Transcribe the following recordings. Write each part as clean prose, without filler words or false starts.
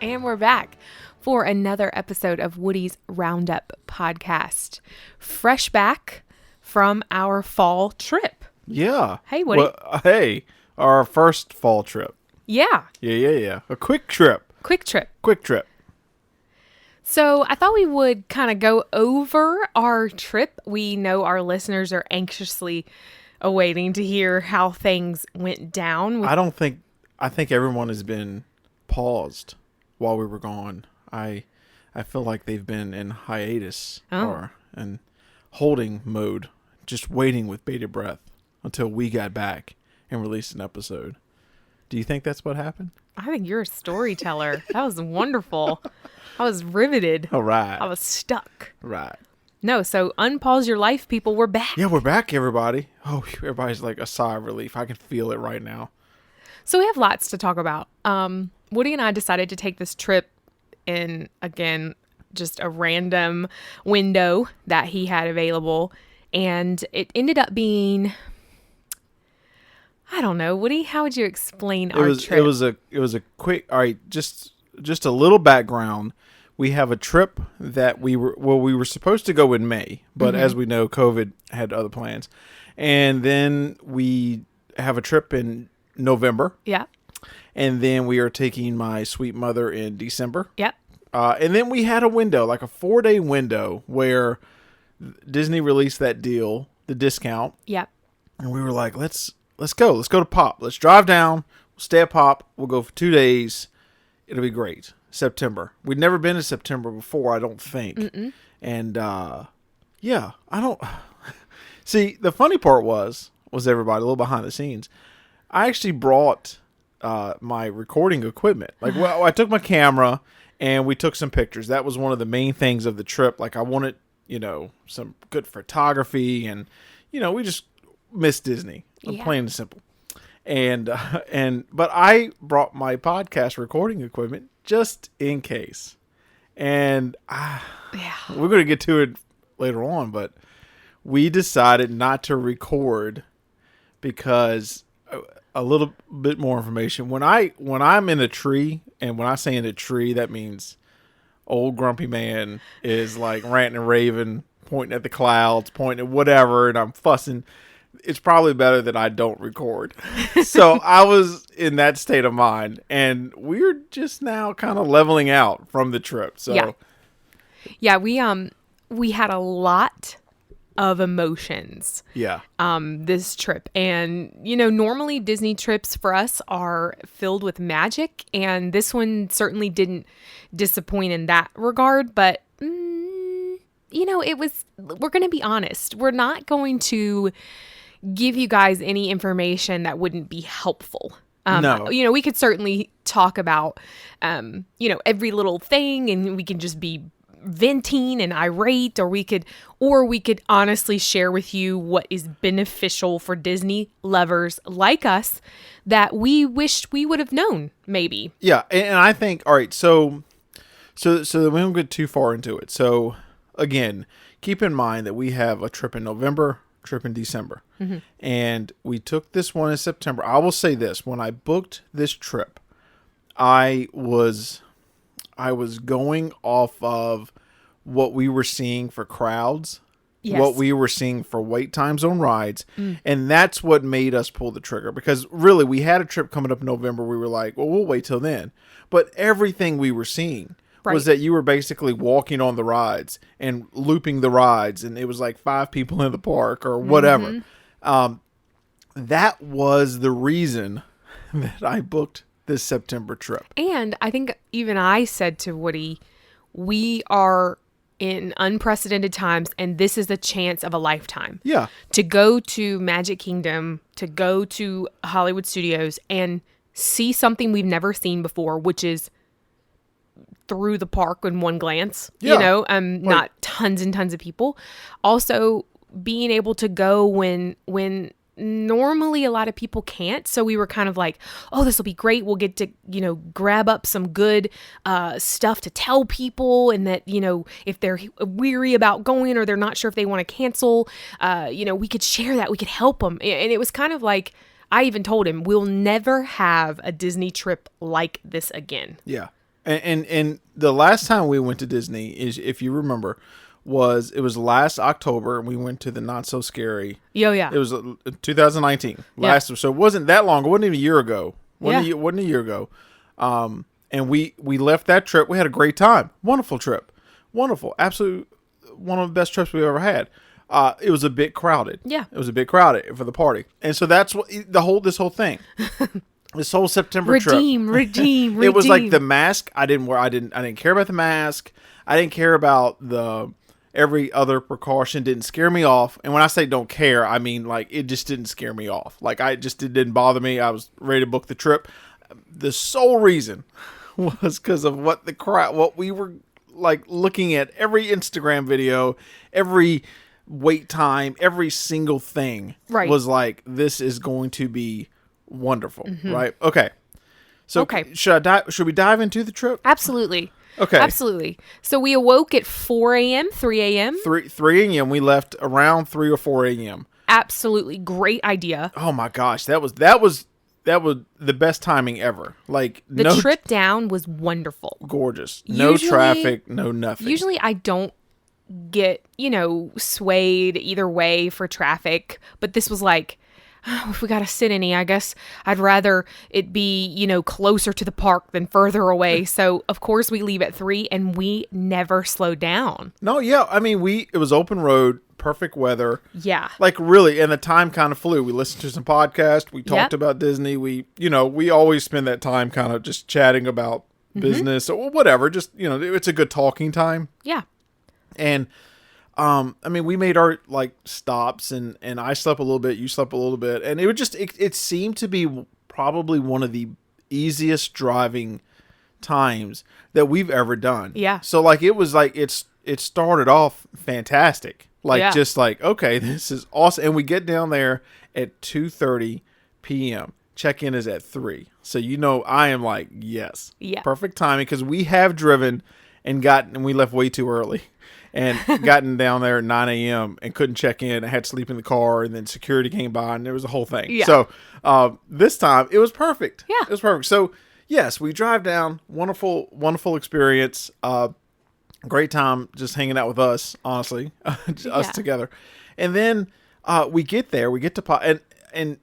And we're back for another episode of Woody's Roundup podcast. Fresh back from our fall trip. Yeah. Hey, Woody. Well, hey, our first fall trip. Yeah. Yeah. A quick trip. Quick trip. So I thought we would kind of go over our trip. We know our listeners are anxiously awaiting to hear how things went down. I think everyone has been paused while we were gone. I feel like they've been in hiatus or in holding mode, just waiting with bated breath until we got back and released an episode. Do you think that's what happened? I think you're a storyteller. That was wonderful. I was riveted. All right. I was stuck. Right. No, so unpause your life, people. We're back. Yeah, we're back, everybody. Oh, everybody's like a sigh of relief. I can feel it right now. So we have lots to talk about. Woody and I decided to take this trip in, again, just a random window that he had available. And it ended up being, I don't know, Woody, how would you explain our trip? It was a quick, all right, just a little background. We have a trip that we were supposed to go in May, but as we know, COVID had other plans. And then we have a trip in November. Yeah. And then we are taking my sweet mother in December. Yep. And then we had a window, like a 4-day window, where Disney released that deal, the discount. Yep. And we were like, let's go. Let's go to Pop. Let's drive down. We'll stay at Pop. We'll go for 2 days. It'll be great. September. We'd never been to September before, I don't think. Mm-mm. And, yeah, I don't... See, the funny part was everybody, a little behind the scenes, I actually brought my recording equipment. Like, well, I took my camera and we took some pictures. That was one of the main things of the trip. Like, I wanted, some good photography, and, we just miss Disney. Plain and simple. But I brought my podcast recording equipment just in case. And we're going to get to it later on, but we decided not to record because a little bit more information. When I'm in a tree, and when I say in a tree, that means old grumpy man is like ranting and raving, pointing at the clouds, pointing at whatever, and I'm fussing. It's probably better that I don't record. So I was in that state of mind, and we're just now kind of leveling out from the trip. So yeah, we had a lot of emotions. Yeah. This trip, and normally Disney trips for us are filled with magic, and this one certainly didn't disappoint in that regard. But it was. We're going to be honest. We're not going to give you guys any information that wouldn't be helpful. No. We could certainly talk about, every little thing, and we can just be venting and irate, or we could honestly share with you what is beneficial for Disney lovers like us that we wished we would have known, maybe. Yeah. And I think, all right, so we don't get too far into it. So again, keep in mind that we have a trip in November, trip in December. Mm-hmm. And we took this one in September. I will say this, when I booked this trip, I was going off of what we were seeing for crowds, what we were seeing for wait times on rides, and that's what made us pull the trigger. Because really, we had a trip coming up in November. We were like, well, we'll wait till then. But everything we were seeing was that you were basically walking on the rides and looping the rides, and it was like 5 people in the park or whatever. Mm-hmm. That was the reason that I booked this September trip. And I think even I said to Woody, we are in unprecedented times, and this is the chance of a lifetime. Yeah. To go to Magic Kingdom, to go to Hollywood Studios and see something we've never seen before, which is through the park in one glance, not tons and tons of people. Also being able to go when normally a lot of people can't. So we were kind of like, oh, this will be great. We'll get to, grab up some good stuff to tell people. And that, if they're weary about going or they're not sure if they want to cancel, we could share that. We could help them. And it was kind of like, I even told him, we'll never have a Disney trip like this again. Yeah. And the last time we went to Disney is, if you remember, it was last October, and we went to the Not So Scary. Yo, yeah. It was 2019. So it wasn't that long. It wasn't even a year ago. Wasn't a year ago. And we left that trip. We had a great time. Wonderful trip. Wonderful. Absolute one of the best trips we've ever had. It was a bit crowded. Yeah. It was a bit crowded for the party. And so that's what this whole thing. This whole September trip. Redeem. It was like the mask. I didn't care about the mask. I didn't care about every other precaution. Didn't scare me off. And when I say don't care, I mean like it just didn't scare me off. Like it didn't bother me. I was ready to book the trip. The sole reason was because of what we were like looking at, every Instagram video, every wait time, every single thing was like, this is going to be wonderful, right? Okay. So should we dive into the trip? Absolutely. Okay. Absolutely. So we awoke at 4 a.m., 3 a.m. 3 a.m. We left around 3 or 4 a.m. Absolutely. Great idea. Oh my gosh. That was the best timing ever. Like the trip down was wonderful. Gorgeous. No traffic, no nothing. Usually I don't get, swayed either way for traffic, but this was like, if we got to sit any, I guess I'd rather it be, closer to the park than further away. So of course we leave at 3 and we never slowed down. No, yeah. I mean, it was open road, perfect weather. Yeah. Like really, and the time kind of flew. We listened to some podcasts. We talked about Disney. We always spend that time kind of just chatting about business or whatever. Just, it's a good talking time. Yeah. And I mean, we made our like stops, and I slept a little bit, you slept a little bit, and it seemed to be probably one of the easiest driving times that we've ever done. Yeah. So like it was like it started off fantastic. Like just like, okay, this is awesome. And we get down there at 2:30 p.m. Check-in is at 3. So I am like, yes. Yeah. Perfect timing, because we have driven and we left way too early. And gotten down there at 9 a.m. and couldn't check in. I had to sleep in the car, and then security came by, and there was a whole thing. Yeah. So this time, it was perfect. Yeah. It was perfect. So, yes, we drive down. Wonderful, wonderful experience. Great time just hanging out with us, honestly. Us together. And then we get there. We get to Pop. And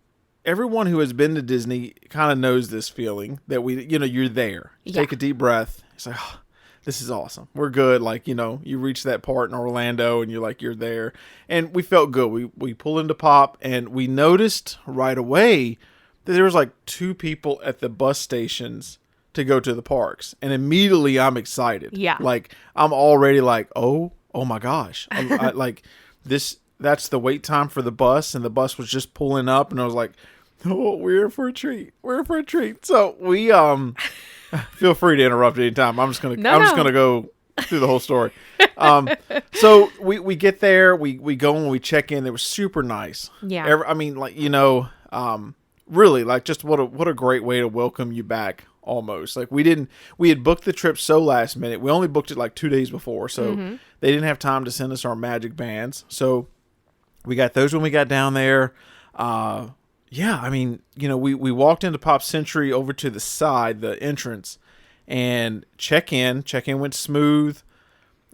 everyone who has been to Disney kind of knows this feeling that you're there. You take a deep breath. It's like, oh, this is awesome. We're good. Like, you reach that part in Orlando and you're there. And we felt good. We pull into Pop, and we noticed right away that there was like 2 people at the bus stations to go to the parks. And immediately I'm excited. Yeah. Like I'm already like, oh my gosh. I like this, that's the wait time for the bus. And the bus was just pulling up, and I was like, oh, we're in for a treat. We're in for a treat. So we, feel free to interrupt anytime. I'm just gonna go through the whole story. So we get there, we go and we check in. It was super nice. Yeah. I mean, like really, like just what a great way to welcome you back. Almost like we had booked the trip so last minute. We only booked it like 2 days before, so they didn't have time to send us our magic bands. So we got those when we got down there. Yeah, I mean, we walked into Pop Century over to the side, the entrance, and check-in went smooth.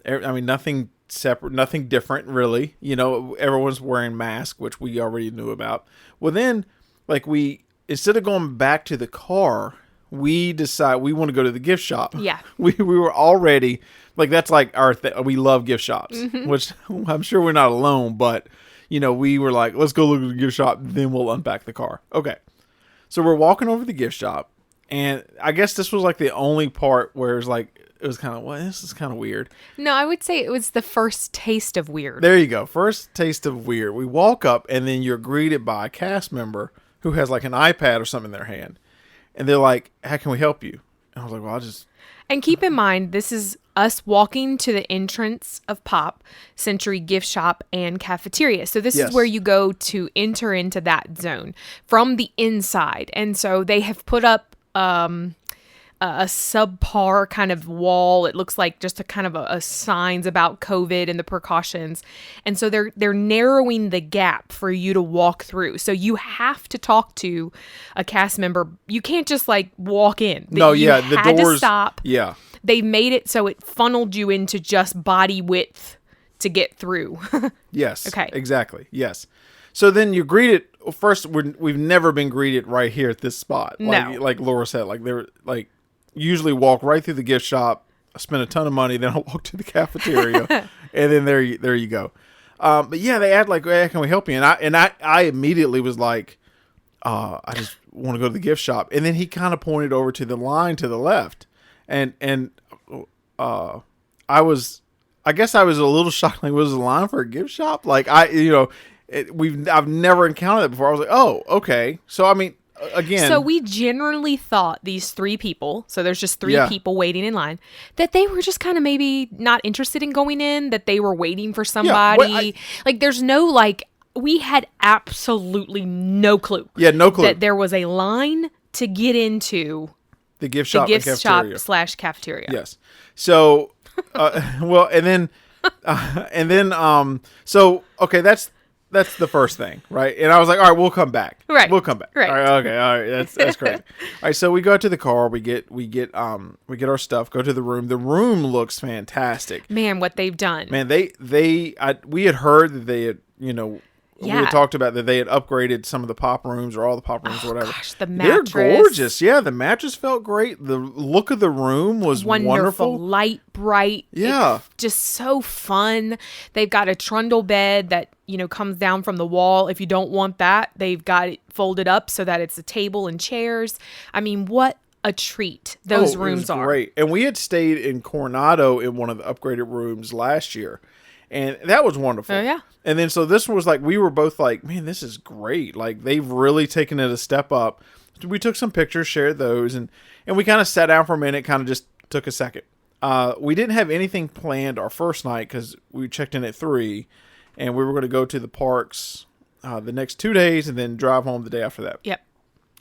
I mean, nothing separate, nothing different, really. Everyone's wearing masks, which we already knew about. Well, then, like, instead of going back to the car, we decide we want to go to the gift shop. Yeah. We were already, like, that's like our thing. We love gift shops, which I'm sure we're not alone, but... we were like, let's go look at the gift shop, then we'll unpack the car. Okay. So we're walking over to the gift shop, and I guess this was like the only part where it was kind of, well, this is kind of weird. No, I would say it was the first taste of weird. There you go. First taste of weird. We walk up, and then you're greeted by a cast member who has like an iPad or something in their hand. And they're like, how can we help you? And I was like, well, I'll just... And keep in mind, this is us walking to the entrance of Pop Century gift shop and cafeteria. So this is where you go to enter into that zone from the inside. And so they have put up a a subpar kind of wall. It looks like just a kind of a signs about COVID and the precautions. And so they're narrowing the gap for you to walk through. So you have to talk to a cast member. You can't just like walk in. No, You yeah, the had doors. to stop. Yeah. They made it so it funneled you into just body width to get through. Yes. Okay. Exactly. Yes. So then you greeted first. We've never been greeted right here at this spot. No. Like Laura said, like they're like usually walk right through the gift shop, spend a ton of money, then I'll walk to the cafeteria, and then there you go. But yeah, they add like, hey, can we help you? And I immediately was like, I just want to go to the gift shop. And then he kind of pointed over to the line to the left, and I guess I was a little shocked. Like, was a line for a gift shop? Like I've never encountered that before. I was like, oh, okay. So I mean, again, So we generally thought these three people, so there's just three Yeah. people waiting in line, that they were just kind of maybe not interested in going in, that they were waiting for somebody. Like there's no like, we had absolutely no clue. yeah, no clue. That there was a line to get into The gift the shop, gift and shop cafeteria. / cafeteria. Yes. So, well, so okay, that's the first thing, right? And I was like, all right, we'll come back. Right. We'll come back. Right. All right, okay. All right. That's crazy. All right. So we go to the car. We get our stuff. Go to the room. The room looks fantastic. Man, what they've done. Man, we had heard that they had, we Yeah. had talked about that they had upgraded some of the pop rooms or all the pop rooms or whatever. Gosh, the They're mattress. gorgeous. Yeah, the mattress felt great. The look of the room was wonderful. Light, bright. Yeah. It's just so fun. They've got a trundle bed that, comes down from the wall. If you don't want that, they've got it folded up so that it's a table and chairs. I mean, what a treat those Oh, it rooms was are. great. And we had stayed in Coronado in one of the upgraded rooms last year, and that was wonderful. Oh, yeah. And then so this was like, we were both like, man, this is great. Like, they've really taken it a step up. We took some pictures, shared those, and we kind of sat down for a minute, kind of just took a second. We didn't have anything planned our first night because we checked in at 3, and we were going to go to the parks the next 2 days and then drive home the day after that. Yep.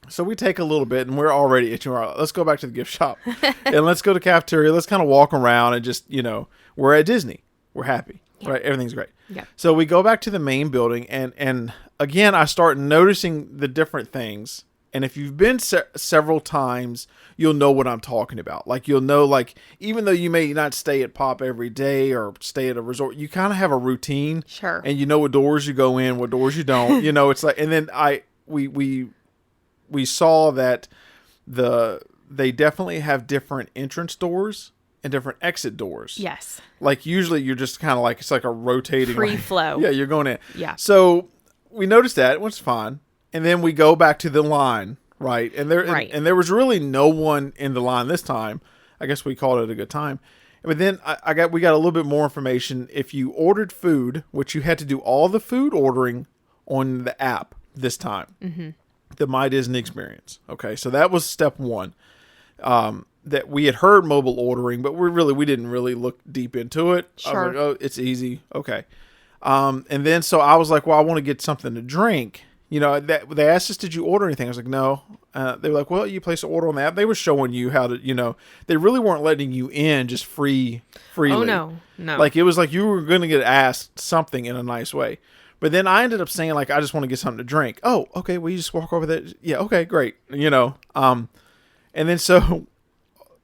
So we take a little bit, and we're already itching. Let's go back to the gift shop, and let's go to the cafeteria. Let's kind of walk around and just, we're at Disney. We're happy, right? Everything's great. Yeah. So we go back to the main building, and again, I start noticing the different things. And if you've been several times, you'll know what I'm talking about. Like, you'll know, like, even though you may not stay at Pop every day or stay at a resort, you kind of have a routine. Sure. And you know what doors you go in, what doors you don't. It's like, and then we saw that they definitely have different entrance doors and different exit doors. Yes. Like, usually you're just kind of like, it's like a rotating Free like- flow. Yeah, you're going in. Yeah. So we noticed that, which is fine. And then we go back to the line, right? And Right. and there was really no one in the line this time. I guess we called it a good time. But then we got a little bit more information. If you ordered food, which you had to do all the food ordering on the app this time, the My Disney experience. Okay, so that was step 1. That we had heard mobile ordering, but we didn't really look deep into it. Sure. I was like, oh, it's easy. Okay. And then so I was like, well, I want to get something to drink. They asked us, did you order anything? I was like, no. They were like, well, you place an order on the app. They were showing you how to, they really weren't letting you in just freely. Oh, no. Like, it was like you were going to get asked something in a nice way. But then I ended up saying, like, I just want to get something to drink. Oh, okay. Well, you just walk over there. Yeah. Okay, great. And then so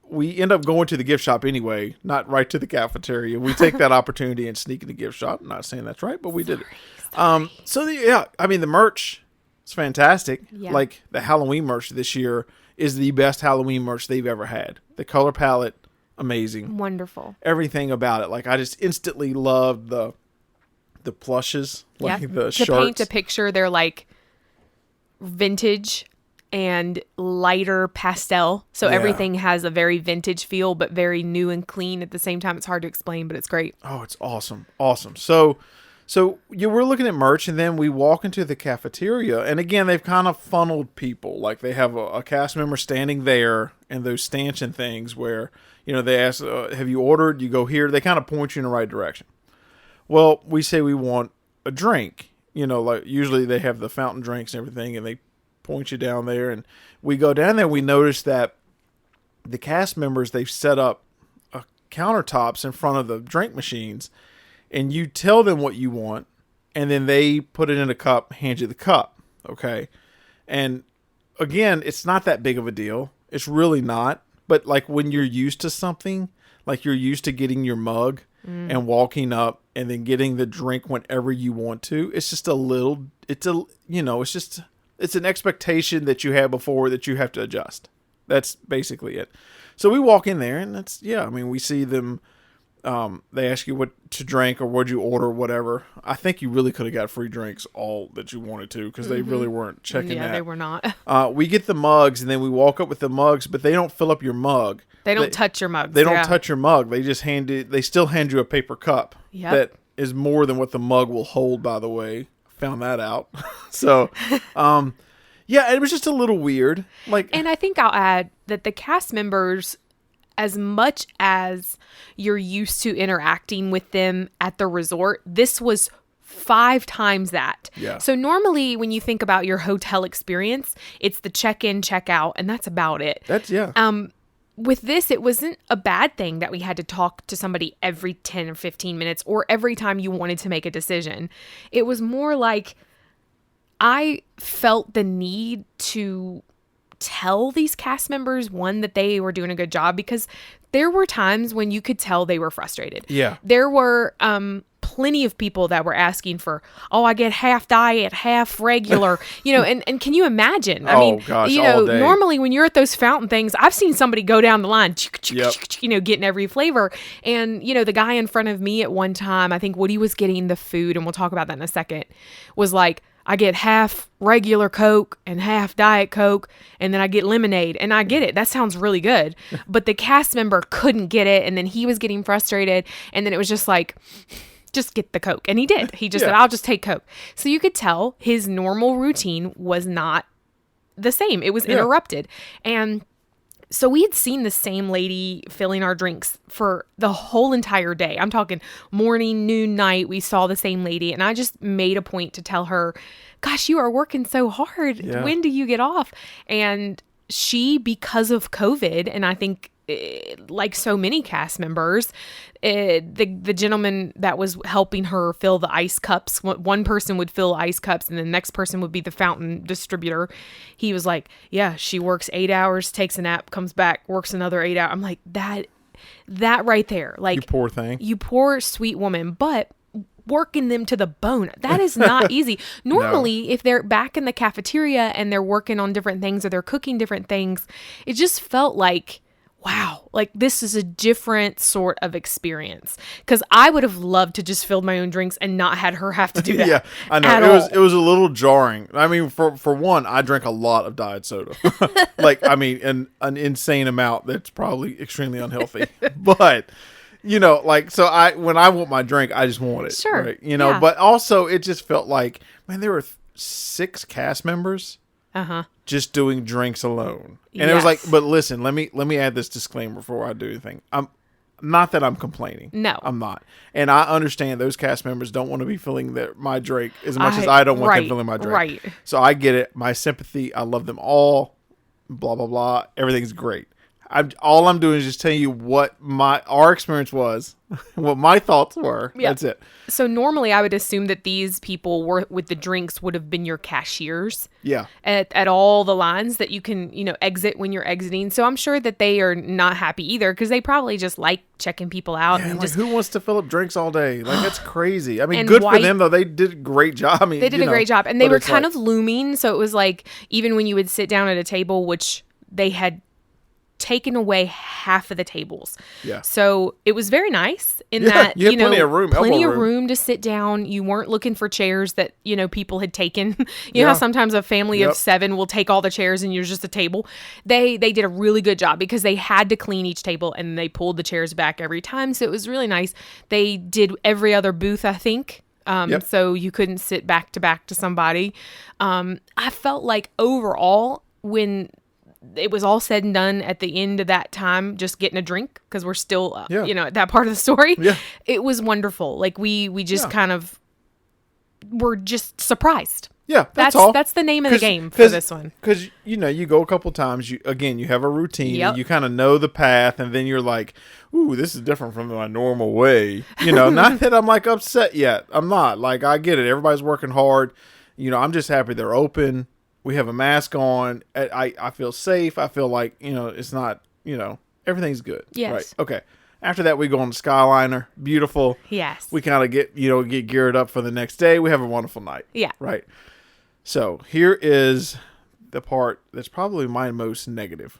we end up going to the gift shop anyway, not right to the cafeteria. We take that opportunity and sneak in the gift shop. I'm not saying that's right, but we did it. The merch is fantastic. Yeah. Like, the Halloween merch this year is the best Halloween merch they've ever had. The color palette, amazing. Wonderful. Everything about it. Like, I just instantly loved the plushes, like the To shirts. paint a picture, they're like vintage and lighter pastel. So Yeah. everything has a very vintage feel, but very new and clean at the same time. It's hard to explain, but it's great. Oh, it's awesome. Awesome. So you were looking at merch, and then we walk into the cafeteria, and again, they've kind of funneled people. Like, they have a cast member standing there and those stanchion things where, they ask, have you ordered? You go here. They kind of point you in the right direction. Well, we say we want a drink. Like, usually they have the fountain drinks and everything, and they point you down there, and we go down there. We notice that the cast members, they've set up countertops in front of the drink machines, and you tell them what you want, and then they put it in a cup, hand you the cup. Okay. And again, it's not that big of a deal. It's really not. But like when you're used to something, like you're used to getting your mug and walking up and then getting the drink whenever you want to, it's just it's an expectation that you had before that you have to adjust. That's basically it. So we walk in there and we see them. They ask you what to drink or what'd you order, whatever. I think you really could have got free drinks all that you wanted to, because they really weren't checking that. Yeah, they were not. We get the mugs, and then we walk up with the mugs, but they don't fill up your mug. They don't touch your mugs. They don't touch your mug. They just they still hand you a paper cup. Yep. That is more than what the mug will hold, by the way. Found that out. So, yeah, it was just a little weird. And I think I'll add that the cast members, as much as you're used to interacting with them at the resort, this was 5 times that. Yeah. So normally when you think about your hotel experience, it's the check-in, check-out, and that's about it. With this, it wasn't a bad thing that we had to talk to somebody every 10 or 15 minutes or every time you wanted to make a decision. It was more like I felt the need to tell these cast members, one, that they were doing a good job, because there were times when you could tell they were frustrated. Yeah. There were plenty of people that were asking for, I get half diet, half regular, and can you imagine? I mean, gosh, all day. Normally when you're at those fountain things, I've seen somebody go down the line, getting every flavor. And, the guy in front of me at one time, I think Woody was getting the food, and we'll talk about that in a second, was like, I get half regular Coke and half Diet Coke, and then I get lemonade. And I get it. That sounds really good. But the cast member couldn't get it, and then he was getting frustrated. And then it was just like, just get the Coke. And he did. He just said, I'll just take Coke. So you could tell his normal routine was not the same. It was interrupted. And so we had seen the same lady filling our drinks for the whole entire day. I'm talking morning, noon, night. We saw the same lady. And I just made a point to tell her, gosh, you are working so hard. Yeah. When do you get off? And she, because of COVID, and I think like so many cast members, the gentleman that was helping her fill the ice cups, one person would fill ice cups and the next person would be the fountain distributor. He was like, yeah, she works 8 hours, takes a nap, comes back, works another 8 hours. I'm like, that right there, like, you poor thing, you poor sweet woman. But working them to the bone, that is not easy. Normally, no. If they're back in the cafeteria and they're working on different things or they're cooking different things, it just felt like, wow, like this is a different sort of experience. Because I would have loved to just fill my own drinks and not had her have to do that. Yeah, I know. It was a little jarring. I mean, for one, I drank a lot of diet soda. An insane amount that's probably extremely unhealthy. But, so when I want my drink, I just want it. Sure. Right? But also it just felt like, man, there were 6 cast members. Just doing drinks alone. And It was like, but listen, let me add this disclaimer before I do anything. I'm not that I'm complaining. No. I'm not. And I understand those cast members don't want to be filling my drink as much as I don't want them filling my drink. Right. So I get it. My sympathy. I love them all. Blah, blah, blah. Everything's great. All I'm doing is just telling you what our experience was, what my thoughts were. Yeah. That's it. So normally I would assume that these people were with the drinks would have been your cashiers. Yeah. At all the lines that you can, exit when you're exiting. So I'm sure that they are not happy either, because they probably just like checking people out. Yeah, and who wants to fill up drinks all day? Like, that's crazy. I mean, good for them though. They did a great job. I mean, they did a great job, and they were kind of looming. So it was like, even when you would sit down at a table, which they had taken away half of the tables. Yeah. So it was very nice in that, you had plenty of room to sit down. You weren't looking for chairs that, people had taken. You know how sometimes a family of 7 will take all the chairs and you're just a table. They did a really good job because they had to clean each table and they pulled the chairs back every time. So it was really nice. They did every other booth, I think. So you couldn't sit back to somebody. I felt like overall, when it was all said and done at the end of that time, just getting a drink, because we're still, at that part of the story. Yeah. It was wonderful. Like we just kind of were just surprised. Yeah, that's all. That's the name of the game for this one. Because, you go a couple times. You have a routine. Yep. And you kind of know the path. And then you're like, ooh, this is different from my normal way. Not that I'm like upset yet. I'm not. Like, I get it. Everybody's working hard. I'm just happy they're open. We have a mask on. I feel safe. I feel like, it's not, everything's good. Yes. Right. Okay. After that, we go on the Skyliner. Beautiful. Yes. We kind of get geared up for the next day. We have a wonderful night. Yeah. Right. So here is the part that's probably my most negative.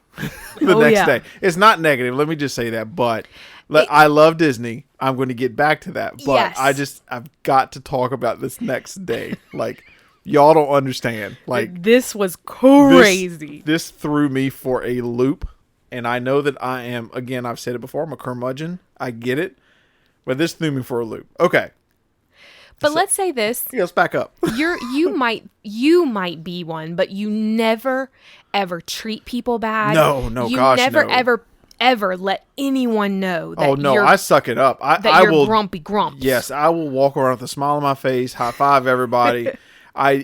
The next day. It's not negative. Let me just say that. But I love Disney. I'm going to get back to that. But yes. I've got to talk about this next day. Like, y'all don't understand. Like, this was crazy. This threw me for a loop. And I know that I am, again, I've said it before, I'm a curmudgeon. I get it. But this threw me for a loop. Okay. But let's say this. Yeah, let's back up. You might be one, but you never ever treat people bad. No, gosh, no. You never ever let anyone know that I suck it up. You're grumpy grumps. Yes, I will walk around with a smile on my face, high five everybody.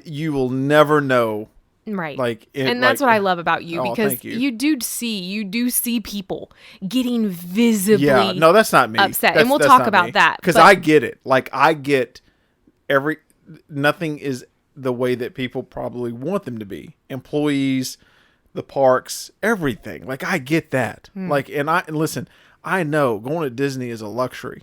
You will never know. Right. And that's what I love about you, because you. you do see people getting visibly that's not me. upset. And we'll talk about that. Because I get it. Like, I get nothing is the way that people probably want them to be. Employees, the parks, everything. Like, I get that. Like, and listen, I know going to Disney is a luxury.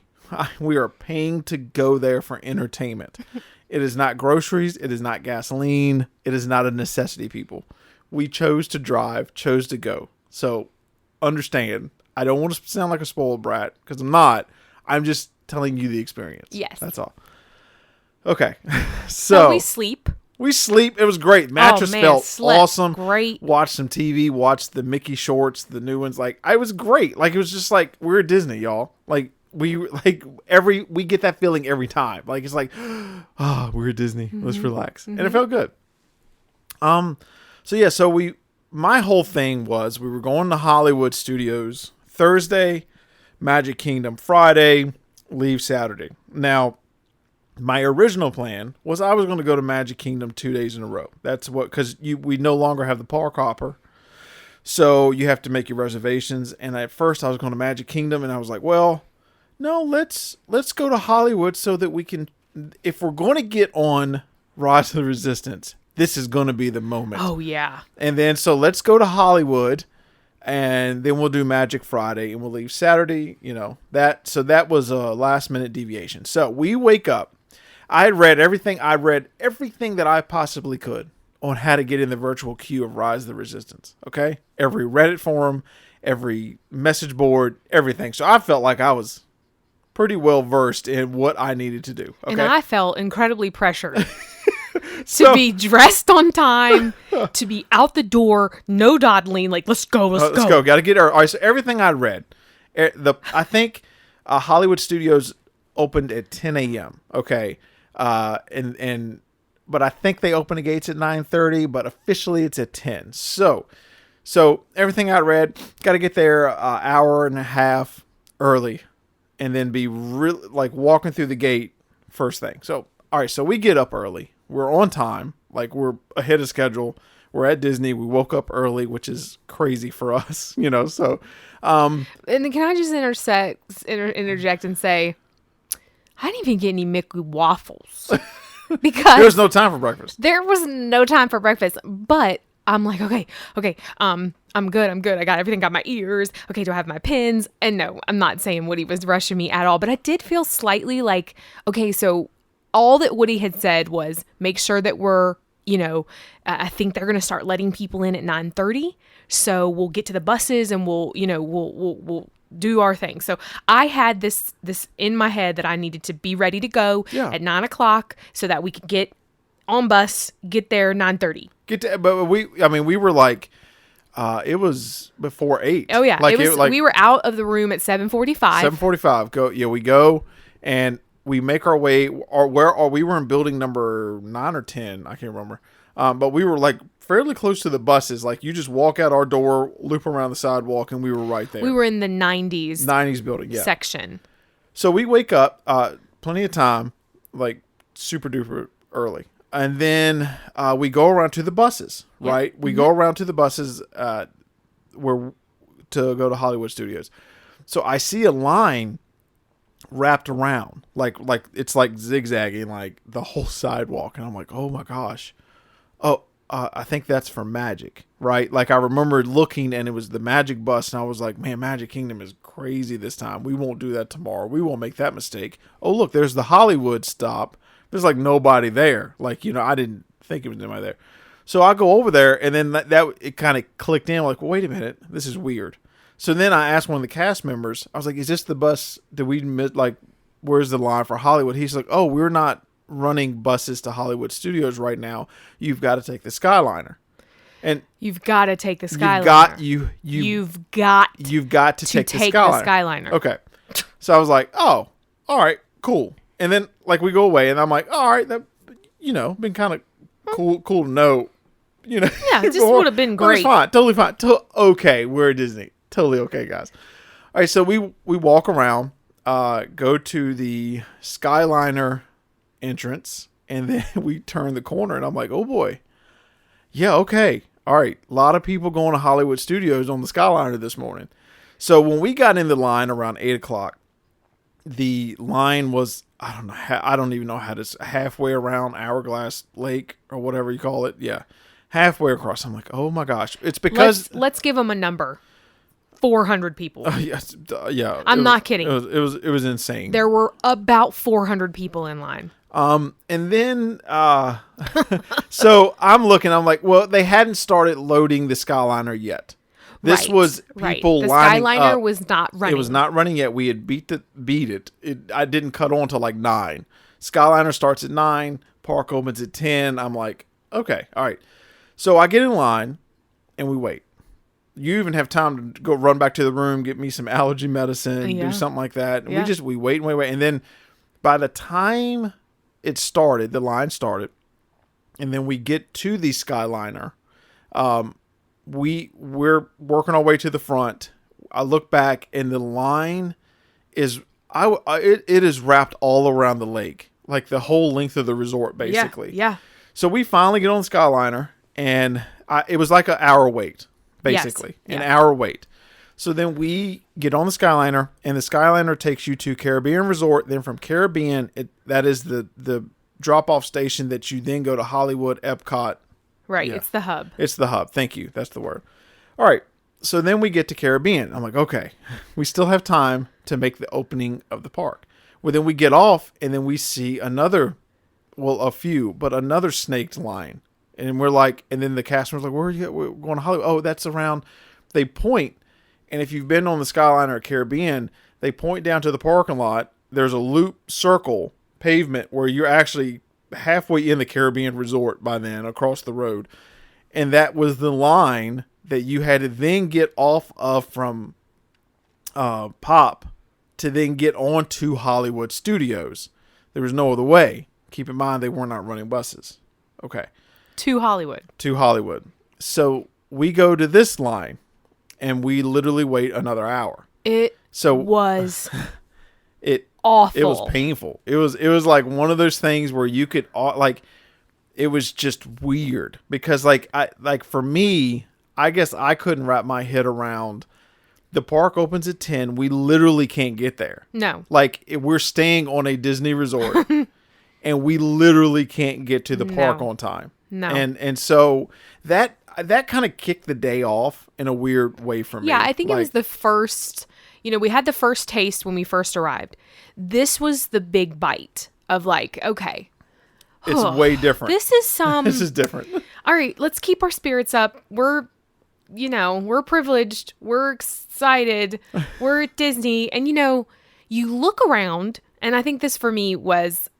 We are paying to go there for entertainment. It is not groceries. It is not gasoline. It is not a necessity, people. We chose to drive, chose to go. So understand, I don't want to sound like a spoiled brat, because I'm not. I'm just telling you the experience. Yes. That's all. Okay. So we sleep. It was great. Mattress felt awesome. Great. Watched some TV. Watched the Mickey shorts, the new ones. Like, it was great. Like, it was just like, we're at Disney, y'all. Like, we get that feeling every time. Like, it's like, we're at Disney. Let's relax. And it felt good. My whole thing was, we were going to Hollywood Studios Thursday, Magic Kingdom Friday, leave Saturday. Now, my original plan was I was going to go to Magic Kingdom 2 days in a row. That's because we no longer have the park hopper. So you have to make your reservations. And at first I was going to Magic Kingdom, and I was like, well, no, let's go to Hollywood so that we can, if we're going to get on Rise of the Resistance, this is going to be the moment. Oh, yeah. And then, so let's go to Hollywood, and then we'll do Magic Friday, and we'll leave Saturday, So that was a last minute deviation. So we wake up. I read everything that I possibly could on how to get in the virtual queue of Rise of the Resistance. Okay? Every Reddit forum, every message board, everything. So I felt like I was pretty well versed in what I needed to do. Okay? And I felt incredibly pressured to be dressed on time, to be out the door, no dawdling, like, let's go. Let's go. Got to get our. All right, so everything I read, I think Hollywood Studios opened at 10 a.m. Okay. But I think they open the gates at 9:30, but officially it's at 10. So everything I read, got to get there an hour and a half early, and then be really like walking through the gate first thing. So, all right, so we get up early. We're on time. Like, we're ahead of schedule. We're at Disney. We woke up early, which is crazy for us, so. And then can I just interject and say, I didn't even get any Mickey waffles because there was no time for breakfast. There was no time for breakfast, but I'm like, okay, I'm good. I got everything, got my ears. Okay, do I have my pins? And no, I'm not saying Woody was rushing me at all, but I did feel slightly like, okay, so all that Woody had said was make sure that we're, I think they're going to start letting people in at 9:30. So we'll get to the buses and we'll do our thing. So I had this in my head that I needed to be ready to go at 9:00 so that we could get on bus, get there 9:30. But we were like, it was before 8. Oh yeah, we were out of the room at 7:45. 7:45. We go and we make our way. We were in building number 9 or 10. I can't remember. But we were like fairly close to the buses. Like, you just walk out our door, loop around the sidewalk, and we were right there. We were in the 90s building, section. So we wake up, plenty of time, like super duper early. and then we go around to the buses, right? We go around to the buses where to go to Hollywood Studios. So I see a line wrapped around, like it's like zigzagging like the whole sidewalk, and I'm like, oh my gosh, I think that's for Magic, right? Like I remember looking, and it was the Magic bus, and I was like, man, Magic Kingdom is crazy this time. We won't do that tomorrow. We won't make that mistake. Oh look, there's the Hollywood stop. There's like nobody there. Like, I didn't think it was anybody there. So I go over there, and then that it kind of clicked in. Like, well, wait a minute, this is weird. So then I asked one of the cast members. I was like, "Is this the bus? Did we miss? Like, where's the line for Hollywood?" He's like, "Oh, we're not running buses to Hollywood Studios right now. You've got to take the Skyliner." And you've got to take the You've Skyliner. got to take the Skyliner. Okay. So I was like, "Oh, all right, cool." And then like we go away, and I'm like, "All right, that been kind of cool to know." Yeah, it just would have been great. It's fine, totally fine. Okay, we're at Disney. Totally okay, guys. All right, so we walk around, go to the Skyliner entrance, and then we turn the corner, and I'm like, oh boy. Yeah, okay. All right, a lot of people going to Hollywood Studios on the Skyliner this morning. So when we got in the line around 8 o'clock, the line was, I don't even know how to, halfway around Hourglass Lake or whatever you call it. Yeah, halfway across. I'm like, oh my gosh. It's because... Let's give them a number. 400 people. Yeah. I'm not kidding. It was insane. There were about 400 people in line. And then, so I'm looking, I'm like, well, they hadn't started loading the Skyliner yet. This was people The lining Skyliner up. was not running. It was not running yet. We had beat it. I didn't cut on till like 9. Skyliner starts at 9. Park opens at 10. I'm like, okay, all right. So I get in line and we wait. You even have time to go run back to the room, get me some allergy medicine, do something like that. And we wait. And then by the time it started, the line started, and then we get to the Skyliner, we're working our way to the front. I look back, and the line is, it is wrapped all around the lake, like the whole length of the resort, basically. Yeah. So we finally get on the Skyliner, and it was like an hour wait. Basically, an hour wait. So then we get on the Skyliner, and the Skyliner takes you to Caribbean Resort. Then from Caribbean, that is the drop-off station that you then go to Hollywood, Epcot. Right, Yeah. It's the hub. It's the hub. Thank you. That's the word. All right. So then we get to Caribbean. I'm like, okay, we still have time to make the opening of the park. Well, then we get off, and then we see another snaked line. And we're like, and then the cast member's like, where are you? We're going to Hollywood. Oh, that's around. They point, and if you've been on the Skyliner or Caribbean, they point down to the parking lot. There's a loop circle pavement where you're actually halfway in the Caribbean Resort by then, across the road. And that was the line that you had to then get off of from Pop to then get on to Hollywood Studios. There was no other way. Keep in mind, they were not running buses. Okay. To Hollywood. So we go to this line, and we literally wait another hour. It was awful. It was painful. It was like one of those things where you could it was just weird because for me, I guess I couldn't wrap my head around. The park opens at 10. We literally can't get there. No. We're staying on a Disney resort, and we literally can't get to the park on time. No. And so that kind of kicked the day off in a weird way for me. Yeah, I think it was the first, we had the first taste when we first arrived. This was the big bite of okay. It's way different. This is different. All right, let's keep our spirits up. We're privileged. We're excited. We're at Disney. And, you look around, and I think this for me was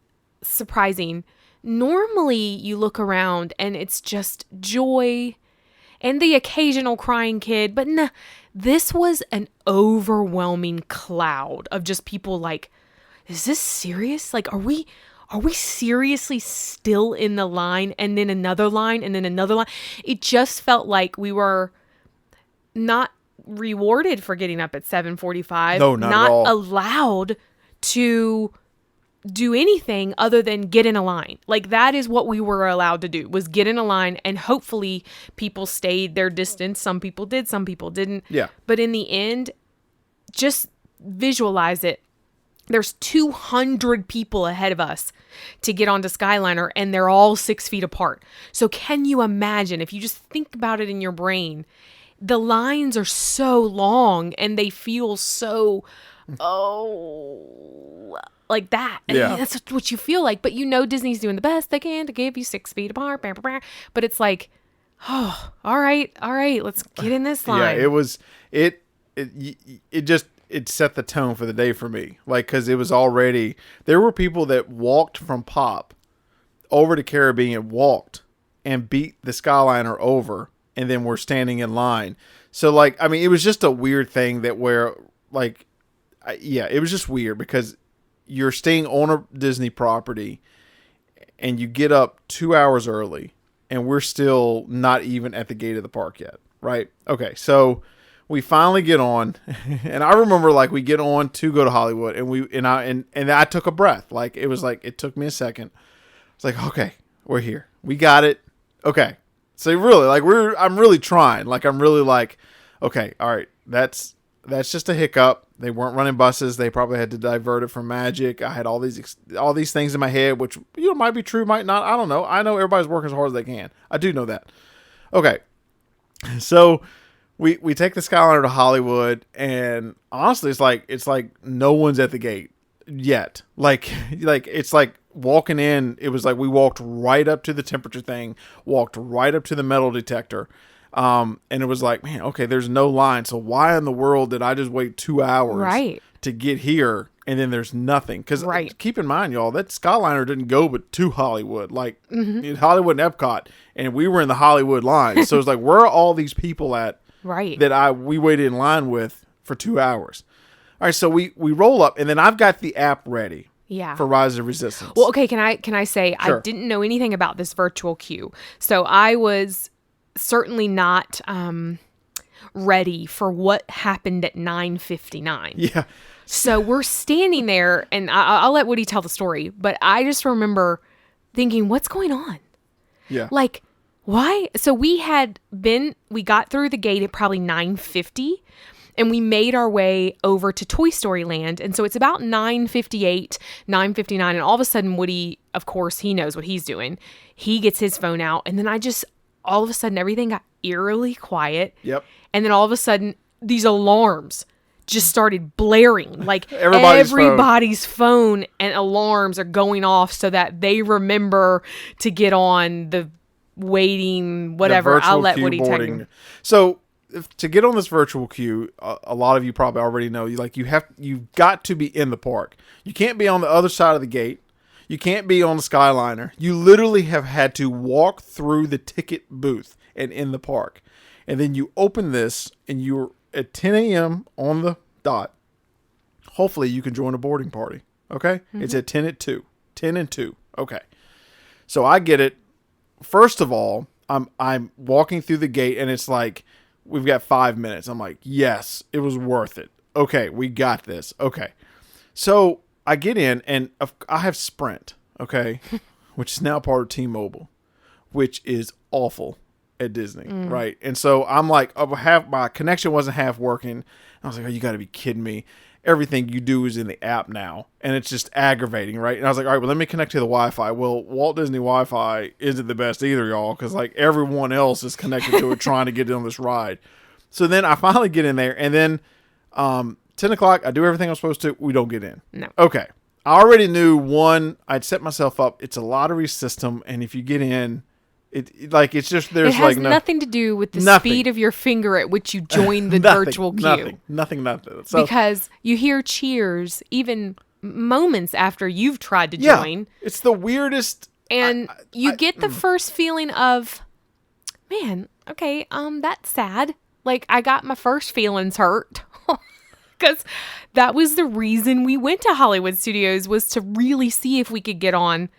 surprising. Normally you look around and it's just joy and the occasional crying kid, but nah, this was an overwhelming cloud of just people is this serious? Are we seriously still in the line and then another line and then another line? It just felt like we were not rewarded for getting up at 7:45. No, not at all. Allowed to do anything other than get in a line. Like, that is what we were allowed to do, was get in a line, and hopefully people stayed their distance. Some people did, some people didn't. Yeah. But in the end, just visualize it. There's 200 people ahead of us to get onto Skyliner, and they're all 6 feet apart. So can you imagine, if you just think about it in your brain, the lines are so long and they feel so, like that. And Yeah. that's what you feel like. But Disney's doing the best they can to give you 6 feet apart. But it's like, oh, all right, let's get in this line. Yeah, it set the tone for the day for me. Like, because it was already, there were people that walked from Pop over to Caribbean, walked and beat the Skyliner over, and then were standing in line. So, like, I mean, it was just a weird thing that where, like, it was just weird because you're staying on a Disney property and you get up 2 hours early and we're still not even at the gate of the park yet. Right? Okay. So we finally get on, and I remember, like, we get on to go to Hollywood, and I took a breath. Like, it was like, it took me a second. It's like, okay, we're here. We got it. Okay. So really, like, I'm really trying. Like, I'm really like, okay, all right, that's just a hiccup. They weren't running buses. They probably had to divert it from Magic. I had all these things in my head, which, might be true, might not. I don't know. I know everybody's working as hard as they can. I do know that. Okay. So we take the Skyliner to Hollywood, and honestly, it's like no one's at the gate yet. Like it's like walking in. It was like we walked right up to the temperature thing, walked right up to the metal detector, and it was like, man, okay, there's no line. So why in the world did I just wait 2 hours to get here, and then there's nothing? Because keep in mind, y'all, that Skyliner didn't go but to Hollywood, like Hollywood and Epcot, and we were in the Hollywood line. So it's like, where are all these people at? Right. That we waited in line with for 2 hours. All right, so we roll up, and then I've got the app ready. Yeah. For Rise of Resistance. Well, okay, can I say, Sure. I didn't know anything about this virtual queue. So I was certainly not ready for what happened at 9:59. Yeah. So we're standing there, and I'll let Woody tell the story, but I just remember thinking, what's going on? Yeah. Like, why? So we got through the gate at probably 9:50, and we made our way over to Toy Story Land. And so it's about 9:58, 9:59, and all of a sudden Woody, of course, he knows what he's doing. He gets his phone out, and then all of a sudden everything got eerily quiet. Yep. And then all of a sudden these alarms just started blaring. Like, everybody's phone and alarms are going off so that they remember to get on the waiting, whatever. I'll let Woody tell you. So to get on this virtual queue, a lot of you probably already know, you've got to be in the park. You can't be on the other side of the gate. You can't be on the Skyliner. You literally have had to walk through the ticket booth and in the park. And then you open this, and you're at 10 a.m. on the dot. Hopefully you can join a boarding party. Okay? Mm-hmm. It's at 10 and 2. Okay. So I get it. First of all, I'm walking through the gate, and it's like, we've got 5 minutes. I'm like, yes, it was worth it. Okay, we got this. Okay. So I get in, and I have Sprint, okay, which is now part of T-Mobile, which is awful at Disney, right? And so I'm like, my connection wasn't half working. I was like, oh, you got to be kidding me. Everything you do is in the app now, and it's just aggravating, right? And I was like, all right, well, let me connect to the Wi-Fi. Well, Walt Disney Wi-Fi isn't the best either, y'all, because like everyone else is connected to it trying to get on this ride. So then I finally get in there, and then 10 o'clock, I do everything I'm supposed to. We don't get in. No. Okay. I already knew, I'd set myself up. It's a lottery system, and if you get in, it's just, there's like nothing to do with the speed of your finger at which you join the virtual queue. Nothing. So, because you hear cheers even moments after you've tried to join. It's the weirdest. And you get the first feeling of, man, okay, that's sad. Like, I got my first feelings hurt. Because that was the reason we went to Hollywood Studios, was to really see if we could get on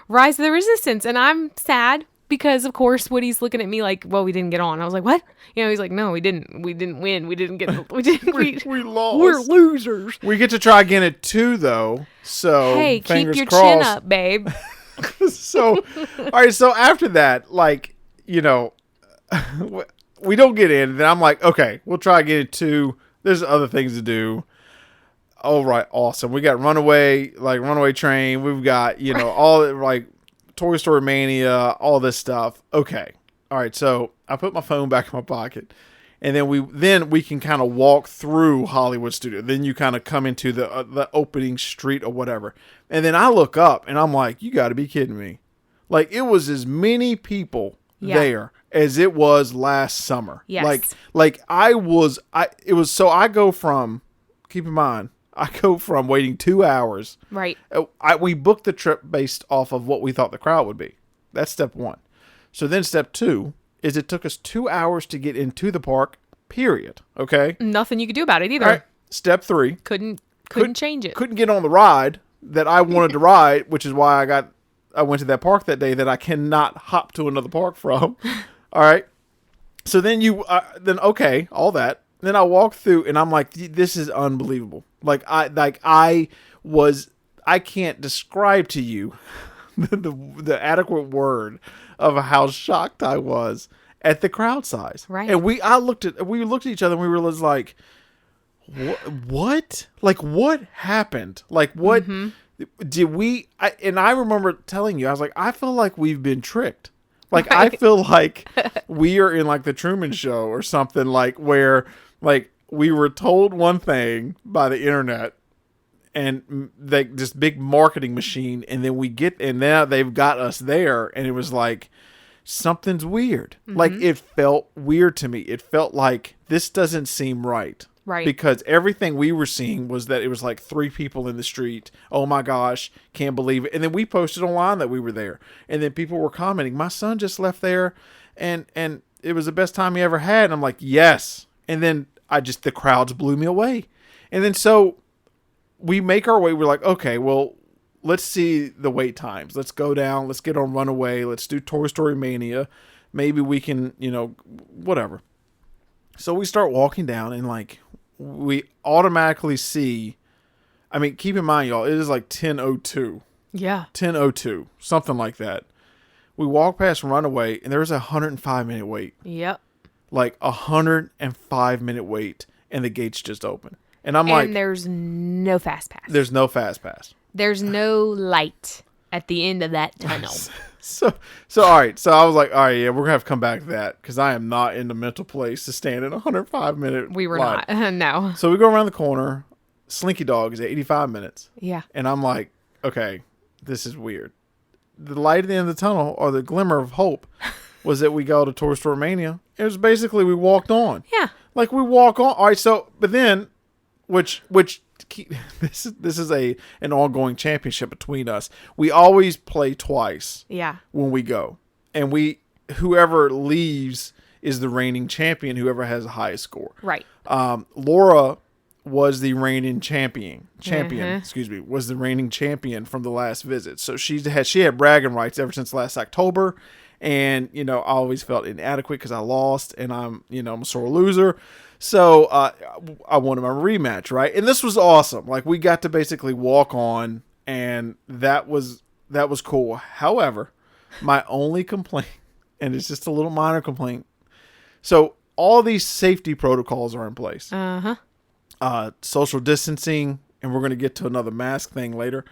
Rise of the Resistance. And I'm sad. because of course Woody's looking at me like, well, we didn't get on. I was like, what? He's like, no, we didn't win. We didn't get, we lost. We're losers. We get to try again at 2 though. So Hey, keep your crossed. chin up, babe. So, all right. So after that, like, we don't get in. Then I'm like, okay, we'll try again at 2. There's other things to do. All right, awesome. We got Runaway Train. We've got, all like Toy Story Mania, all this stuff. Okay. All right. So I put my phone back in my pocket, and then we can kind of walk through Hollywood Studio. Then you kind of come into the opening street or whatever. And then I look up and I'm like, you got to be kidding me. Like, it was as many people there as it was last summer. Yes. Keep in mind, I go from waiting 2 hours. Right. We booked the trip based off of what we thought the crowd would be. That's step 1. So then step 2 is it took us 2 hours to get into the park, period. Okay? Nothing you could do about it either. All right. Step 3. Couldn't change it. Couldn't get on the ride that I wanted to ride, which is why I went to that park that day that I cannot hop to another park from. All right. So then okay, all that. Then I walk through and I'm like, this is unbelievable. I can't describe to you the adequate word of how shocked I was at the crowd size. Right. And we looked at each other and we were like, what? Like, what happened? Like, what did we? And I remember telling you, I was like, I feel like we've been tricked. Like, right. I feel like we are in like the Truman Show or something, like where like we were told one thing by the internet and like this big marketing machine, and then now they've got us there, and it was like something's weird. Like, it felt weird to me. It felt like this doesn't seem right. Right. Because everything we were seeing was that it was like 3 people in the street. Oh my gosh, can't believe it. And then we posted online that we were there. And then people were commenting, my son just left there and it was the best time he ever had. And I'm like, yes. And then the crowds blew me away. And then so we make our way. We're like, okay, well, let's see the wait times. Let's go down. Let's get on Runaway. Let's do Toy Story Mania. Maybe we can, whatever. So we start walking down and like, we automatically see, I mean, keep in mind, y'all, it is like 10:02. Yeah. 10:02, something like that. We walk past Runaway and there's a 105-minute wait. Yep. Like 105-minute wait, and the gates just open. And I'm like, there's no fast pass. There's no fast pass. There's no light at the end of that tunnel. So all right. So I was like, all right, yeah, we're going to have to come back to that because I am not in the mental place to stand in a 105-minute We were line. not. No. So we go around the corner. Slinky Dog is at 85 minutes. Yeah. And I'm like, okay, this is weird. The light at the end of the tunnel, or the glimmer of hope, was that we go to Toy Story Mania. It was basically we walked on. Yeah. Like, we walk on. All right, so, but then, which this is an ongoing championship between us. We always play twice. Yeah. When we go, and whoever leaves is the reigning champion. Whoever has the highest score. Right. Laura was the reigning champion. Was the reigning champion from the last visit. So she had bragging rights ever since last October. And, I always felt inadequate because I lost, and I'm a sore loser. So I wanted my rematch, right? And this was awesome. Like, we got to basically walk on, and that was cool. However, my only complaint, and it's just a little minor complaint. So all these safety protocols are in place. Social distancing, and we're going to get to another mask thing later.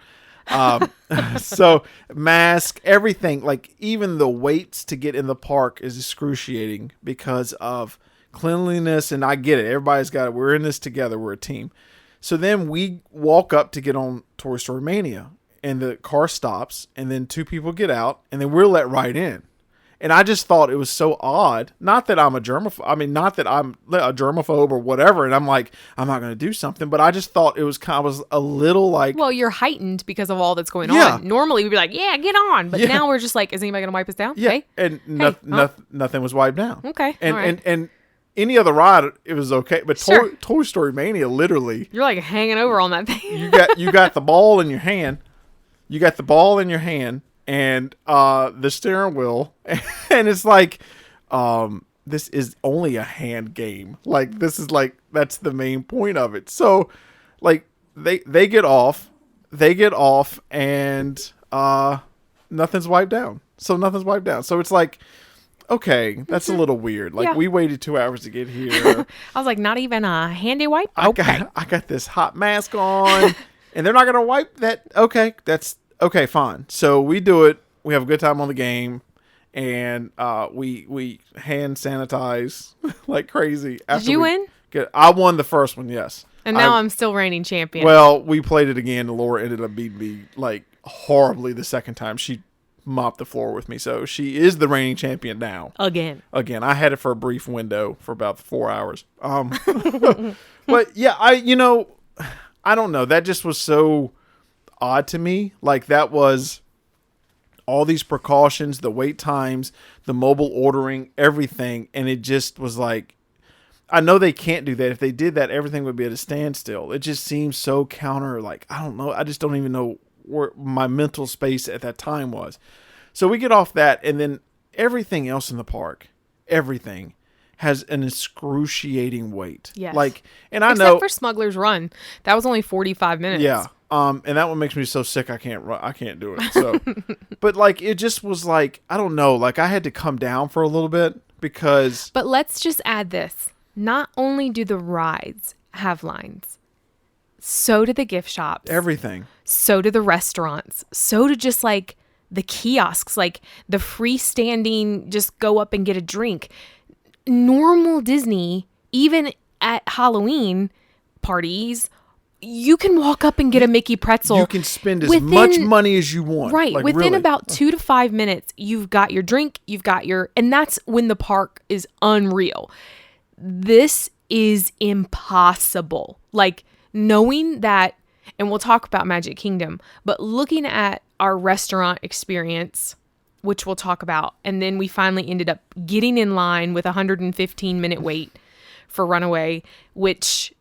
So mask, everything, like even the waits to get in the park is excruciating because of cleanliness. And I get it. Everybody's got it. We're in this together. We're a team. So then we walk up to get on Toy Story Mania, and the car stops, and then 2 people get out, and then we're let right in. And I just thought it was so odd. Not that I'm a germaphobe. I mean, not that I'm a germaphobe or whatever. And I'm like, I'm not going to do something. But I just thought it was a little like. Well, you're heightened because of all that's going on. Normally we'd be like, yeah, get on. But now we're just like, is anybody going to wipe us down? Yeah. Hey? And nothing was wiped down. Okay. And any other ride, it was okay. But sure. Toy Story Mania, literally. You're like hanging over on that thing. you got the ball in your hand. You got the ball in your hand. and the steering wheel, and it's like, this is only a hand game. Like, this is like, that's the main point of it. So, like, they get off, and nothing's wiped down. So it's like, okay, that's a little weird. Like, Yeah. we waited 2 hours to get here. I was like, not even a handy wipe? I Okay. got this hot mask on, and they're not gonna wipe that. Okay, that's okay, fine. So we do it. We have a good time on the game, and we hand sanitize like crazy. Did you win? I won the first one, yes. And now I'm still reigning champion. Well, we played it again, and Laura ended up beating me like horribly the second time. She mopped the floor with me, so she is the reigning champion now. Again, I had it for a brief window for about 4 hours. But yeah, I don't know. That just was so odd to me. Like, that was all these precautions, the wait times, the mobile ordering, everything, and it just was like, I know they can't do that. If they did that, everything would be at a standstill. It just seems so counter. Like, I don't know. I just don't even know where my mental space at that time was. So we get off that, and then everything else in the park, everything has an excruciating wait. Yes. Like, and I except know for Smuggler's Run, that was only 45 minutes. yeah. And that one makes me so sick I can't do it. So, but like, it just was like, I don't know. Like, I had to come down for a little bit because. But let's just add this. Not only do the rides have lines, so do the gift shops. Everything. So do the restaurants. So do just like the kiosks, like the freestanding, just go up and get a drink. Normal Disney, even at Halloween parties, you can walk up and get a Mickey pretzel. You can spend as much money as you want. Right. Like, within really. about 2 to 5 minutes, you've got your drink, and that's when the park is unreal. This is impossible. Like, knowing that, and we'll talk about Magic Kingdom, but looking at our restaurant experience, which we'll talk about, and then we finally ended up getting in line with a 115-minute wait for Runaway, which,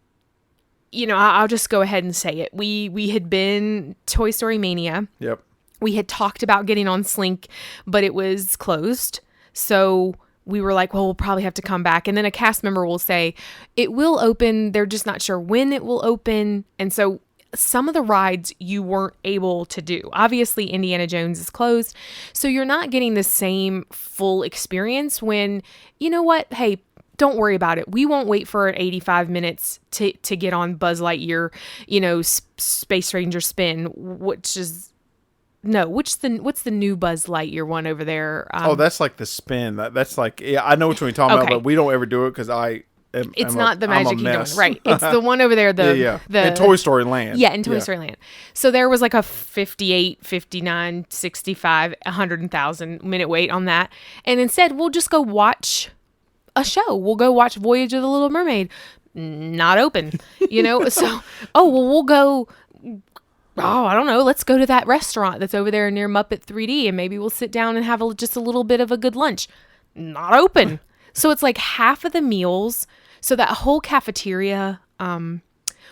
I'll just go ahead and say it. We had been Toy Story Mania. Yep. We had talked about getting on Slink, but it was closed. So we were like, well, we'll probably have to come back. And then a cast member will say, it will open. They're just not sure when it will open. And so some of the rides you weren't able to do. Obviously, Indiana Jones is closed. So you're not getting the same full experience when, you know what? Hey, don't worry about it. We won't wait for 85 minutes to get on Buzz Lightyear, Space Ranger spin, which is... No, what's the new Buzz Lightyear one over there? That's like the spin. That's like, yeah, I know which one you're talking about, but we don't ever do it because it's not the Magic Kingdom, mess. right? It's the one over there. The in Toy Story Land. Yeah, in Toy Story Land. So there was like a 58, 59, 65, 100,000 minute wait on that, and instead we'll just go watch a show. We'll go watch Voyage of the Little Mermaid. Not open, So we'll go. Oh, I don't know. Let's go to that restaurant that's over there near Muppet 3D, and maybe we'll sit down and have just a little bit of a good lunch. Not open. So it's like half of the meals. So that whole cafeteria,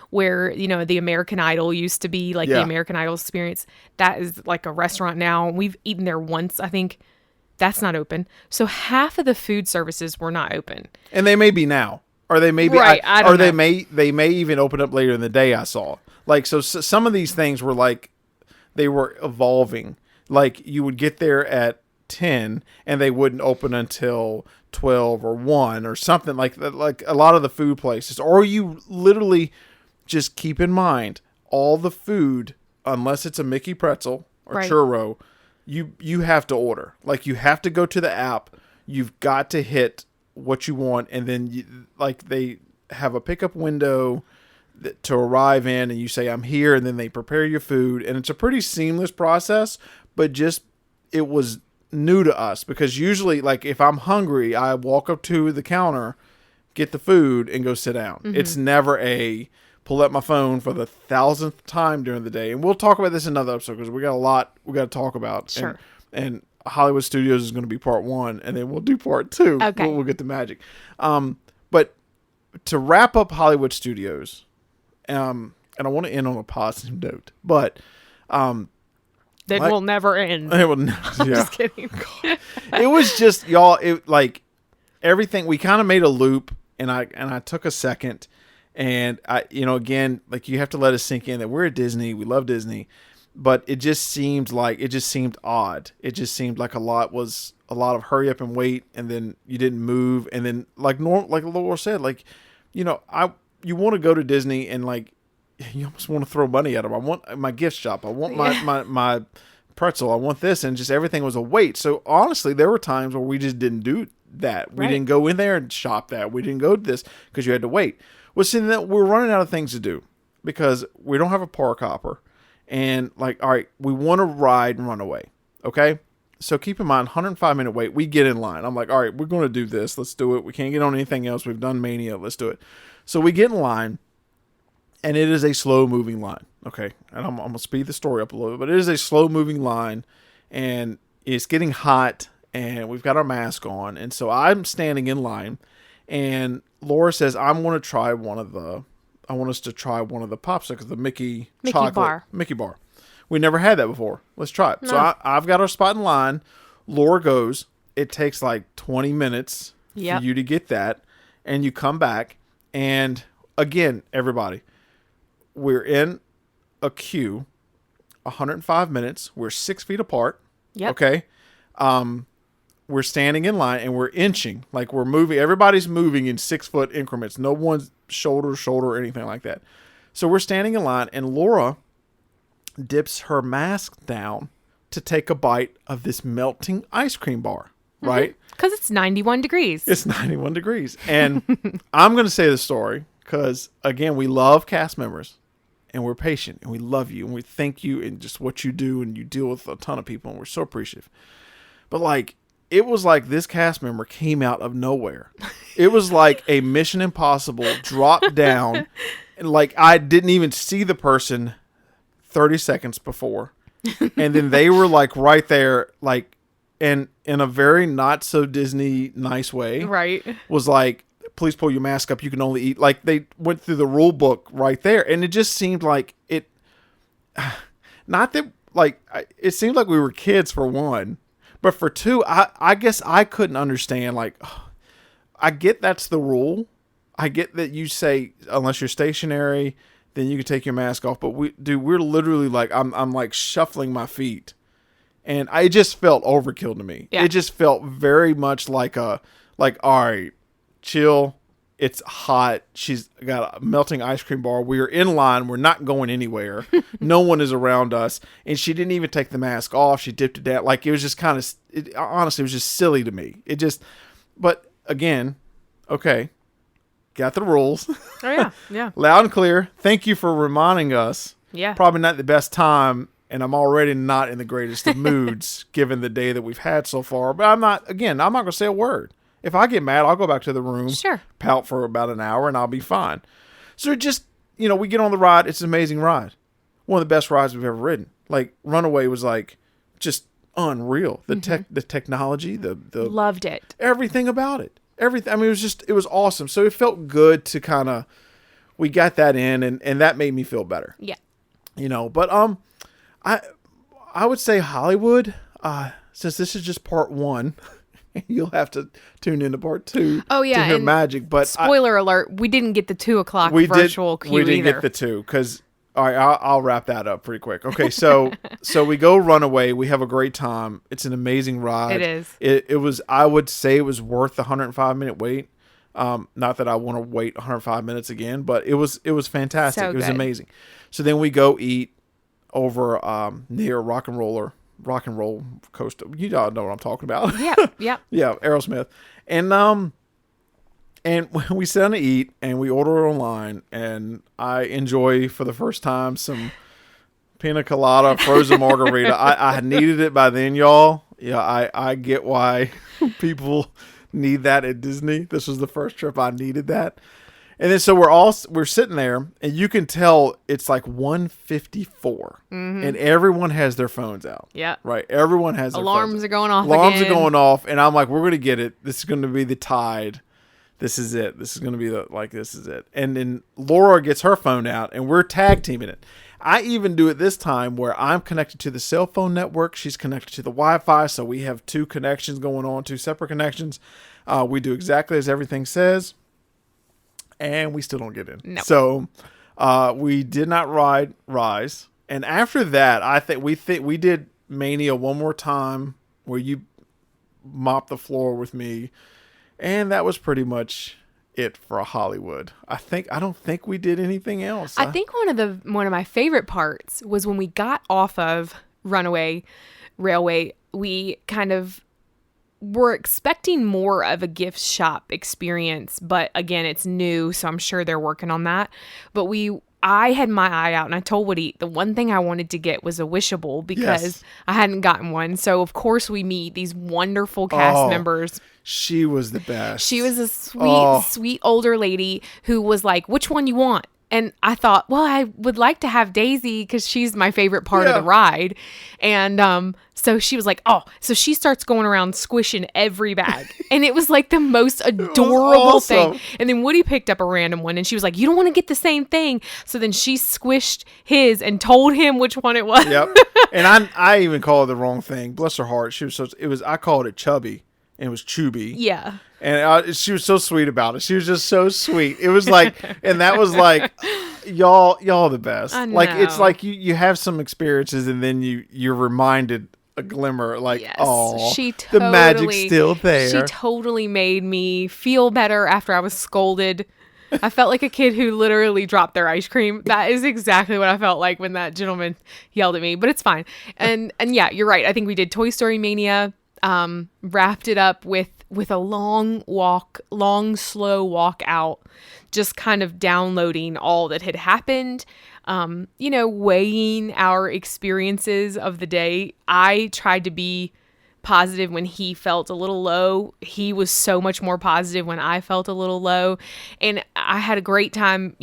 where, the American Idol used to be, like the American Idol experience, that is like a restaurant now. We've eaten there once, I think. That's not open. So half of the food services were not open. And they may be now. Or they may be, right, I don't know. they may even open up later in the day. I saw, like, so some of these things were like, they were evolving. Like, you would get there at 10 and they wouldn't open until 12 or 1 or something like that. Like a lot of the food places, or you literally just keep in mind all the food, unless it's a Mickey pretzel or churro, you have to order. Like, you have to go to the app. You've got to hit what you want, and then they have a pickup window to arrive in, and you say, I'm here, and then they prepare your food, and it's a pretty seamless process, but just, it was new to us, because usually, like, if I'm hungry, I walk up to the counter, get the food, and go sit down. Mm-hmm. It's never a pull up my phone for the 1,000th time during the day, and we'll talk about this in another episode, because we got a lot we got to talk about. Sure. And Hollywood Studios is going to be part 1, and then we'll do part 2. Okay. We'll get to Magic. But to wrap up Hollywood Studios, and I want to end on a positive note, but that will never end. It will Just kidding. It was just, y'all, it like everything. We kind of made a loop, and I took a second, and I, again, like, you have to let us sink in that we're at Disney. We love Disney, but it just seemed odd. It just seemed like a lot of hurry up and wait, and then you didn't move, and then like Laura said, like, you want to go to Disney and like you almost want to throw money at them. I want my gift shop. I want my pretzel. I want this, and just everything was a wait. So honestly, there were times where we just didn't do that. We didn't go in there and shop that. We didn't go to this because you had to wait. Well, see, that we're running out of things to do because we don't have a park hopper, and like, all right, we want to ride and run away. Okay. So keep in mind, 105-minute wait, we get in line. I'm like, all right, we're going to do this. Let's do it. We can't get on anything else. We've done Mania. Let's do it. So we get in line, and it is a slow-moving line. Okay, and I'm going to speed the story up a little bit, but it is a slow-moving line, and it's getting hot, and we've got our mask on. And so I'm standing in line, and Laura says, I want us to try one of the popsicles, the Mickey chocolate bar. Mickey bar. We never had that before. Let's try it. No. So I've got our spot in line. Laura goes. It takes like 20 minutes for you to get that. And you come back. And again, everybody, we're in a queue, 105 minutes. We're 6 feet apart. Yep. Okay. We're standing in line and we're inching. Like, we're moving. Everybody's moving in 6-foot increments. No one's shoulder to shoulder or anything like that. So we're standing in line, and Laura dips her mask down to take a bite of this melting ice cream bar, right? Because it's 91 degrees. It's 91 degrees. And I'm going to say the story because, again, we love cast members, and we're patient, and we love you, and we thank you and just what you do, and you deal with a ton of people, and we're so appreciative. But, like, it was like this cast member came out of nowhere. It was like a Mission Impossible dropped down, and, like, I didn't even see the person 30 seconds before, and then they were like right there, like, and in a very not so Disney nice way, right, was like, please pull your mask up, you can only eat, like, they went through the rule book right there, and it just seemed like it, not that, like, it seemed like we were kids for one, but for two, I guess I couldn't understand, like, I get that's the rule, I get that you say unless you're stationary then you can take your mask off. But we're literally like, I'm like shuffling my feet, and it just felt overkill to me. Yeah. It just felt very much like all right, chill. It's hot. She's got a melting ice cream bar. We are in line. We're not going anywhere. No one is around us. And she didn't even take the mask off. She dipped it down. Like, it was just kind of, honestly, it was just silly to me. But again, okay. Got the rules. Oh, yeah. Yeah. Loud and clear. Thank you for reminding us. Yeah. Probably not the best time, and I'm already not in the greatest of moods given the day that we've had so far. But I'm not going to say a word. If I get mad, I'll go back to the room, sure, pout for about an hour, and I'll be fine. So just, we get on the ride. It's an amazing ride. One of the best rides we've ever ridden. Like, Runaway was like just unreal. The technology, the loved it. Everything about it. Everything. I mean, it was awesome. So it felt good to we got that in, and that made me feel better. Yeah. But I would say Hollywood, since this is just part one, you'll have to tune into part two. Oh, yeah, to hear magic. But spoiler alert, we didn't get the 2:00 virtual queue either. We didn't get the 2 because. All right, I'll wrap that up pretty quick. Okay, so we go Runaway. We have a great time. It's an amazing ride. It is. It was. I would say it was worth the 105-minute wait. Not that I want to wait 105 minutes again, but it was fantastic. So it was good. amazing. So then we go eat over near Rock and Roll Coaster. You all know what I'm talking about. Yeah. Yeah, Aerosmith, and we sit down to eat, and we order online, and I enjoy, for the first time, some pina colada, frozen margarita. I needed it by then, y'all. Yeah, I get why people need that at Disney. This was the first trip I needed that. And then so we're sitting there, and you can tell it's like 1:54, and everyone has their phones out. Yeah. Right? Everyone has their alarms phones. are going off Alarms again. are going off, and I'm like, we're going to get it. This is going to be the tide. This is it. This is going to be this is it. And then Laura gets her phone out, and we're tag teaming it. I even do it this time where I'm connected to the cell phone network. She's connected to the Wi-Fi. So we have two connections going on, two separate connections. We do exactly as everything says. And we still don't get in. No. So we did not ride Rise. And after that, I think we did Mania one more time where you mopped the floor with me. And that was pretty much it for a Hollywood. I don't think we did anything else. I think one of my favorite parts was when we got off of Runaway Railway, we kind of were expecting more of a gift shop experience, but again, it's new, so I'm sure they're working on that. But I had my eye out, and I told Woody the one thing I wanted to get was a Wishable because I hadn't gotten one. So of course we meet these wonderful cast members. She was the best. She was a sweet older lady who was like, "Which one you want?" And I thought, well, I would like to have Daisy because she's my favorite part of the ride. And so she was like, oh, so she starts going around squishing every bag. And it was like the most adorable thing. And then Woody picked up a random one and she was like, you don't want to get the same thing. So then she squished his and told him which one it was. Yep. And I even called it the wrong thing. Bless her heart. I called it Chubby and it was Chubby. Yeah. And she was so sweet about it. She was just so sweet. It was like, and that was like, y'all the best. I know. Like, it's like you have some experiences and then you're reminded a glimmer, like, yes, oh, she totally, the magic's still there. She totally made me feel better after I was scolded. I felt like a kid who literally dropped their ice cream. That is exactly what I felt like when that gentleman yelled at me, but it's fine. And yeah, you're right. I think we did Toy Story Mania, wrapped it up with a long, slow walk out, just kind of downloading all that had happened, weighing our experiences of the day. I tried to be positive when he felt a little low. He was so much more positive when I felt a little low. And I had a great time,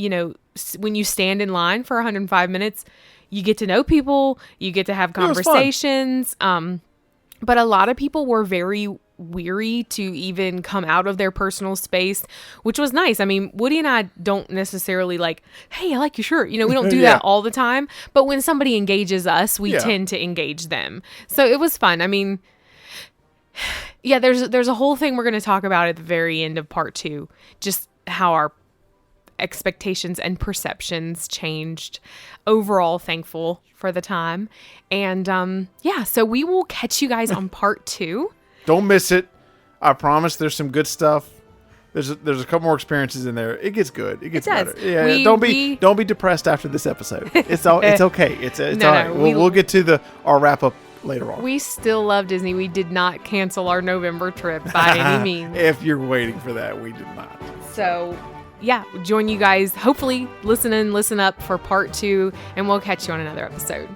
when you stand in line for 105 minutes, you get to know people, you get to have conversations. But a lot of people were very weary to even come out of their personal space, which was nice. I mean, Woody and I don't necessarily like, hey, I like your shirt. We don't do that all the time. But when somebody engages us, we tend to engage them. So it was fun. I mean, yeah, there's a whole thing we're going to talk about at the very end of part 2, just how our expectations and perceptions changed. Overall, thankful for the time. And so we will catch you guys on part 2. Don't miss it. I promise there's some good stuff. There's a couple more experiences in there. It gets good. It gets better. Yeah, don't be depressed after this episode. It's okay. It's all right. We'll get to our wrap up later on. We still love Disney. We did not cancel our November trip by any means. If you're waiting for that, we did not. So, yeah, join you guys. Hopefully, listen up for part 2, and we'll catch you on another episode.